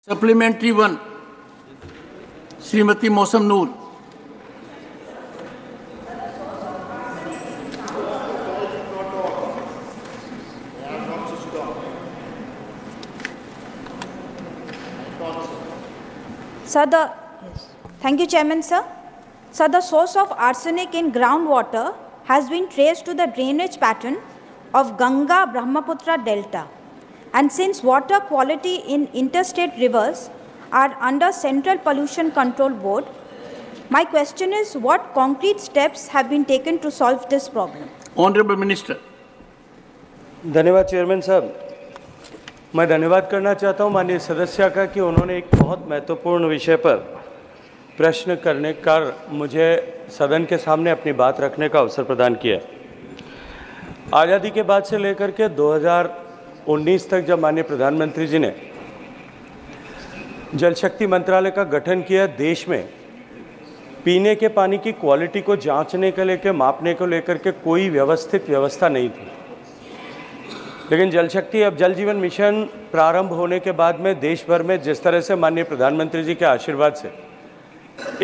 Supplementary 1 Shrimati मौसम नूर। Sir, thank you, Chairman, sir. Sir, the source of arsenic in groundwater has been traced to the drainage pattern of Ganga-Brahmaputra Delta. And since water quality in interstate rivers are under Central Pollution Control Board, my question is, what concrete steps have been taken to solve this problem? Honorable Minister. धन्यवाद chairman साहब। मैं धन्यवाद करना चाहता हूं माननीय सदस्य का कि उन्होंने एक बहुत महत्वपूर्ण विषय पर प्रश्न करने का मुझे सदन के सामने अपनी बात रखने का अवसर प्रदान किया। आज़ादी के बाद से लेकर के 2019 तक जब माननीय प्रधानमंत्री जी ने जल शक्ति मंत्रालय का गठन किया, देश में पीने के पानी की क्वालिटी को जांचने के लेकर, मापने को लेकर के कोई व्यवस्थित व्यवस्था नहीं थी। लेकिन जल शक्ति अब जल जीवन मिशन प्रारंभ होने के बाद में देश भर में जिस तरह से माननीय प्रधानमंत्री जी के आशीर्वाद से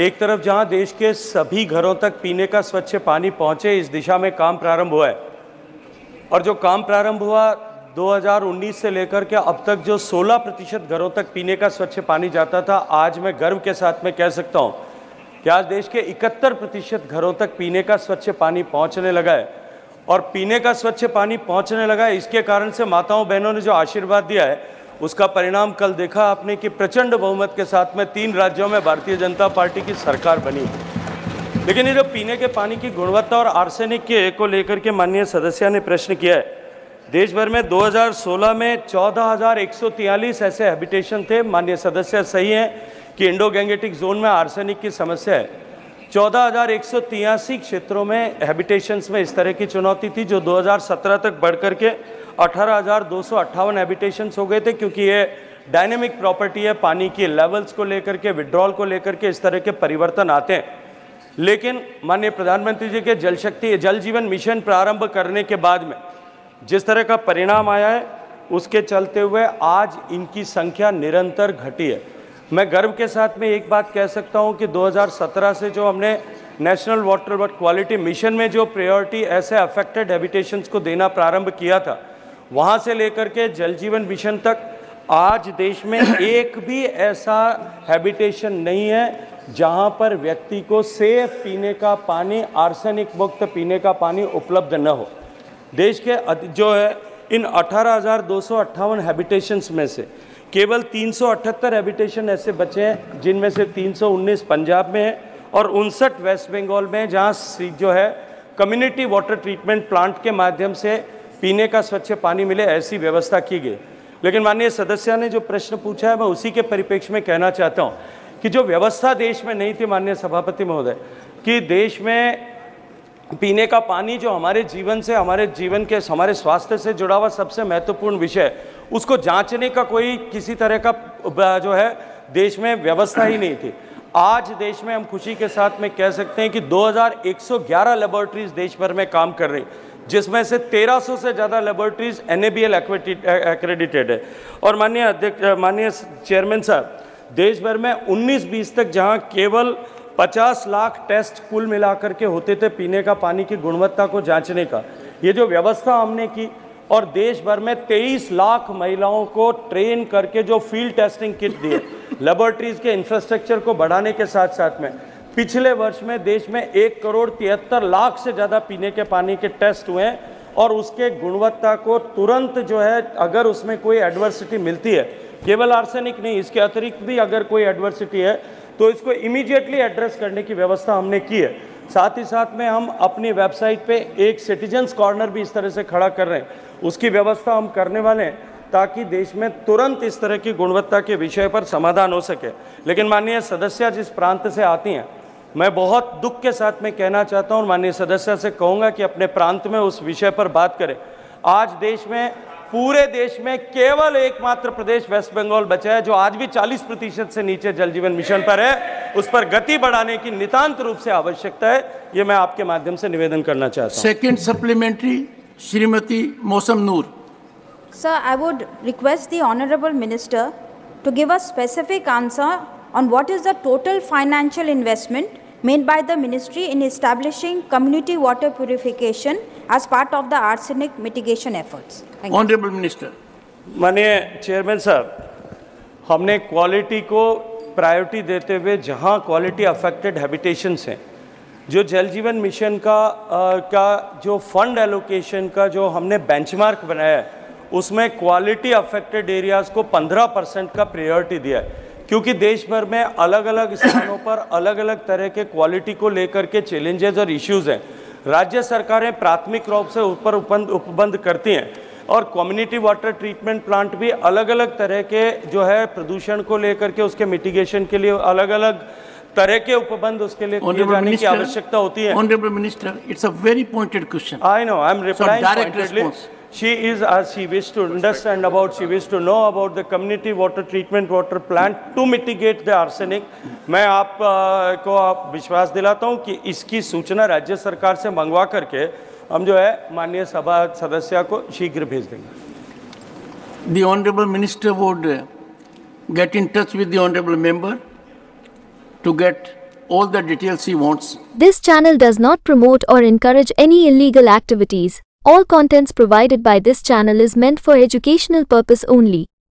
एक तरफ जहां देश के सभी घरों तक पीने का स्वच्छ पानी पहुंचे, इस दिशा में काम प्रारंभ हुआ है। और जो काम प्रारंभ हुआ 2019 से लेकर के अब तक जो 16% घरों तक पीने का स्वच्छ पानी जाता था, आज मैं गर्व के साथ में कह सकता हूं कि आज देश के 71% घरों तक पीने का स्वच्छ पानी पहुंचने लगा है। और पीने का स्वच्छ पानी पहुंचने लगा है, इसके कारण से माताओं बहनों ने जो आशीर्वाद दिया है, उसका परिणाम कल देखा आपने कि प्रचंड बहुमत के साथ में 3 राज्यों में भारतीय जनता पार्टी की सरकार बनी। लेकिन ये जो पीने के पानी की गुणवत्ता और आर्सेनिक के को लेकर के माननीय सदस्य ने प्रश्न किया है, देश भर में 2016 में 14,143 ऐसे हैबिटेशन थे। माननीय सदस्य सही हैं कि इंडो गैंगेटिक जोन में आर्सेनिक की समस्या है। 14,183 क्षेत्रों में हैबिटेशंस में इस तरह की चुनौती थी, जो 2017 तक बढ़ करके 18,258 हैबिटेशंस हो गए थे, क्योंकि ये डायनेमिक प्रॉपर्टी है, पानी की लेवल्स को लेकर के, विड्रॉल को लेकर के इस तरह के परिवर्तन आते हैं। लेकिन माननीय प्रधानमंत्री जी के जल जीवन मिशन प्रारंभ करने के बाद में जिस तरह का परिणाम आया है, उसके चलते हुए आज इनकी संख्या निरंतर घटी है। मैं गर्व के साथ में एक बात कह सकता हूं कि 2017 से जो हमने नेशनल वाटर क्वालिटी मिशन में जो प्रायोरिटी ऐसे अफेक्टेड हैबिटेशंस को देना प्रारंभ किया था, वहां से लेकर के जल जीवन मिशन तक आज देश में एक भी ऐसा हैबिटेशन नहीं है जहां पर व्यक्ति को सेफ पीने का पानी, आर्सेनिक मुक्त पीने का पानी उपलब्ध न हो। देश के जो है इन 18,258 हैबिटेशंस में से केवल 378 हैबिटेशन ऐसे बचे हैं, जिनमें से 319 पंजाब में है और 59 वेस्ट बंगाल में, जहां जो है कम्युनिटी वाटर ट्रीटमेंट प्लांट के माध्यम से पीने का स्वच्छ पानी मिले, ऐसी व्यवस्था की गई। लेकिन माननीय सदस्य ने जो प्रश्न पूछा है, मैं उसी के परिप्रेक्ष्य में कहना चाहता हूँ कि जो व्यवस्था देश में नहीं थी माननीय सभापति महोदय, कि देश में पीने का पानी जो हमारे जीवन से, हमारे जीवन के, हमारे स्वास्थ्य से जुड़ा हुआ सबसे महत्वपूर्ण विषय, उसको जांचने का कोई किसी तरह का जो है देश में व्यवस्था ही नहीं थी। आज देश में हम खुशी के साथ में कह सकते हैं कि 2111 लेबोरेटरीज देश भर में काम कर रही, जिसमें से 1300 से ज़्यादा लेबोरेटरीज NABL एक्रेडिटेड है। और माननीय चेयरमैन साहब, देश भर में 19-20 तक जहां केवल 50 लाख टेस्ट कुल मिलाकर के होते थे पीने का पानी की गुणवत्ता को जांचने का, ये जो व्यवस्था हमने की और देश भर में 23 लाख महिलाओं को ट्रेन करके जो फील्ड टेस्टिंग किट दिए, लेबोरेटरीज के इंफ्रास्ट्रक्चर को बढ़ाने के साथ साथ में पिछले वर्ष में देश में 1,73,00,000 से ज़्यादा पीने के पानी के टेस्ट हुए हैं। और उसके गुणवत्ता को तुरंत जो है, अगर उसमें कोई एडवर्सिटी मिलती है, केवल आर्सेनिक नहीं, इसके अतिरिक्त भी अगर कोई एडवर्सिटी है तो इसको इमीडिएटली एड्रेस करने की व्यवस्था हमने की है। साथ ही साथ में हम अपनी वेबसाइट पे एक सिटीजन्स कॉर्नर भी इस तरह से खड़ा कर रहे हैं, उसकी व्यवस्था हम करने वाले हैं ताकि देश में तुरंत इस तरह की गुणवत्ता के विषय पर समाधान हो सके। लेकिन माननीय सदस्य जिस प्रांत से आती हैं, मैं बहुत दुख के साथ में कहना चाहता हूँ, माननीय सदस्य से कहूँगा कि अपने प्रांत में उस विषय पर बात करें। आज देश में, पूरे देश में केवल एकमात्र प्रदेश वेस्ट बंगाल बचा है जो आज भी 40% से नीचे जल जीवन मिशन पर है। उस पर गति बढ़ाने की नितांत रूप से आवश्यकता है, ये मैं आपके माध्यम से निवेदन करना चाहता हूँ। सेकंड सप्लीमेंट्री श्रीमती मौसम नूर। Sir, I would request the Honorable Minister to give a specific answer on what is the total financial investment made by the ministry in establishing community water purification as part of the arsenic mitigation efforts. Thank you. Honorable Minister. माननीय chairman साहब, हमने quality को priority देते हुए जहां quality affected habitations हैं, जो जल जीवन मिशन का जो फंड एलोकेशन का जो हमने बेंचमार्क बनाया है, उसमें क्वालिटी अफेक्टेड एरियाज़ को 15% का प्रायोरिटी दिया है, क्योंकि देश भर में अलग अलग स्थानों पर अलग अलग तरह के क्वालिटी को लेकर के चैलेंजेस और इश्यूज़ हैं। राज्य सरकारें प्राथमिक रूप से ऊपर उपबंध करती हैं और कम्युनिटी वाटर ट्रीटमेंट प्लांट भी अलग अलग तरह के जो है प्रदूषण को लेकर के उसके मिटिगेशन के लिए अलग अलग तरह के उपबंध उसके लिए किए जाने की आवश्यकता होती है। Honorable Minister, it's a very pointed question. I know, I'm replying So direct pointedly. response. She wished to understand about, she wished to know about the community water treatment water plant to mitigate the arsenic. मैं आप को विश्वास दिलाता हूँ कि इसकी सूचना राज्य सरकार से मंगवा करके हम जो है माननीय सभा सदस्य को शीघ्र भेज देंगे। The Honorable Minister would get in touch with the Honorable Member to get all the details he wants. This channel does not promote or encourage any illegal activities. All contents provided by this channel is meant for educational purpose only.